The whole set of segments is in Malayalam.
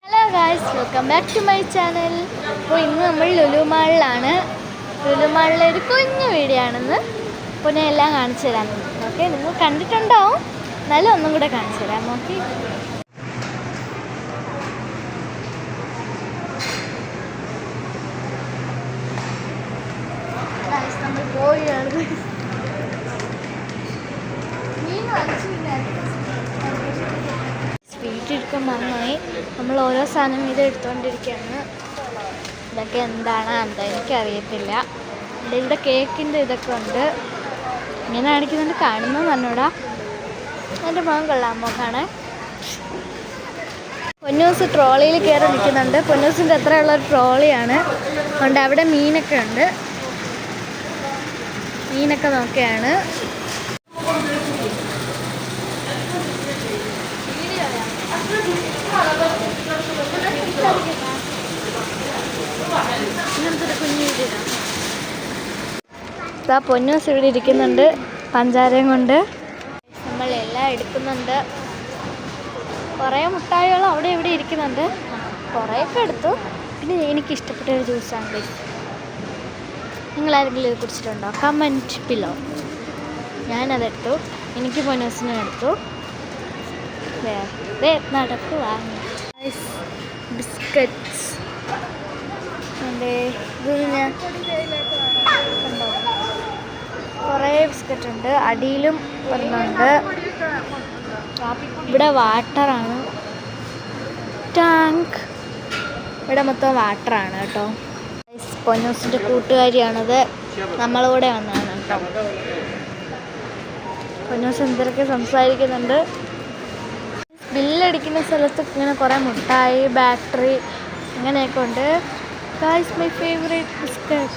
Hello guys, welcome back to my channel. അപ്പോൾ ഇന്ന് നമ്മൾ ലുലു മാളിലാണ്. ലുലു മാളിലെ ഒരു കുഞ്ഞു വീഡിയോ ആണെന്ന് അപ്പോൾ ഞാൻ എല്ലാം കാണിച്ചു തരാം. ഓക്കെ, നിങ്ങൾ കണ്ടിട്ടുണ്ടാവും, എന്നാലും ഒന്നും കൂടെ കാണിച്ചു തരാം. ഓക്കെ, നമ്മൾ പോവുകയാണ്. വീട്ടിലെടുക്കാൻ നന്നായി. നമ്മൾ ഓരോ സാധനം ഇത് എടുത്തുകൊണ്ടിരിക്കുകയാണ്. ഇതൊക്കെ എന്താണ് എന്താ എനിക്കറിയത്തില്ല. ഇവിടെ കേക്കിൻ്റെ ഇതൊക്കെ ഉണ്ട്. ഇങ്ങനെ അടിക്കുന്നുണ്ട്, കാണുന്നത് തന്നോടാ. എൻ്റെ മുഖം കൊള്ളാമോ കാണാൻ? പൊന്നൂസ് ട്രോളിയിൽ കയറി നിൽക്കുന്നുണ്ട്. പൊന്നൂസിൻ്റെ അത്രയുള്ളൊരു ട്രോളിയാണ്. അതുകൊണ്ട് അവിടെ മീനൊക്കെ ഉണ്ട്. മീനൊക്കെ നോക്കുകയാണ്. പൊന്നൂസ് ഇവിടെ ഇരിക്കുന്നുണ്ട് പഞ്ചാരയും കൊണ്ട്. നമ്മളെല്ലാം എടുക്കുന്നുണ്ട്. കുറേ മുട്ടായികളും അവിടെ ഇവിടെ ഇരിക്കുന്നുണ്ട്. കുറേയൊക്കെ എടുത്തു. പിന്നെ എനിക്കിഷ്ടപ്പെട്ടൊരു ജ്യൂസാണ്. നിങ്ങളാരെങ്കിലും ഇത് കുടിച്ചിട്ടുണ്ടോ? Comment below. ഞാനതെടുത്തു. എനിക്ക് പൊന്നൂസിനും എടുത്തു. നടക്കുക ബിസ്ക്കറ്റ്സ്. കുറേ ബിസ്ക്കറ്റ് ഉണ്ട്. അടിയിലും ഒരെണ്ണമുണ്ട്. ഇവിടെ വാട്ടറാണ്, ടാങ്ക്. ഇവിടെ മൊത്തം വാട്ടറാണ് കേട്ടോ. പൊന്നൂസിൻ്റെ കൂട്ടുകാരിയാണത്. നമ്മളൂടെ വന്നതാണ് കേട്ടോ. പൊന്നൂസ് എന്തൊക്കെ സംസാരിക്കുന്നുണ്ട്. ബില്ലടിക്കുന്ന സ്ഥലത്ത് ഇങ്ങനെ കുറേ മുട്ടായി, ബാറ്ററി അങ്ങനെയൊക്കെ ഉണ്ട്. Guys, my favourite biscuit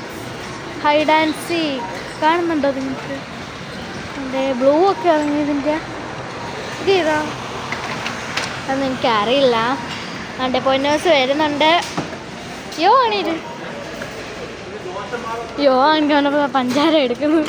hide and seek. കാണുന്നുണ്ടോ നിങ്ങൾക്ക്? എൻ്റെ ബ്ലൂ ഒക്കെ ഇറങ്ങിയതിൻ്റെ ഇത് ചെയ്താ അതൊന്നും എനിക്കറിയില്ല. എൻ്റെ പൊന്നൂസ് വരുന്നുണ്ട്. യോ ആണിത്, യോ ആണെങ്കിൽ അവനപ്പോൾ പഞ്ചാര എടുക്കുന്നു.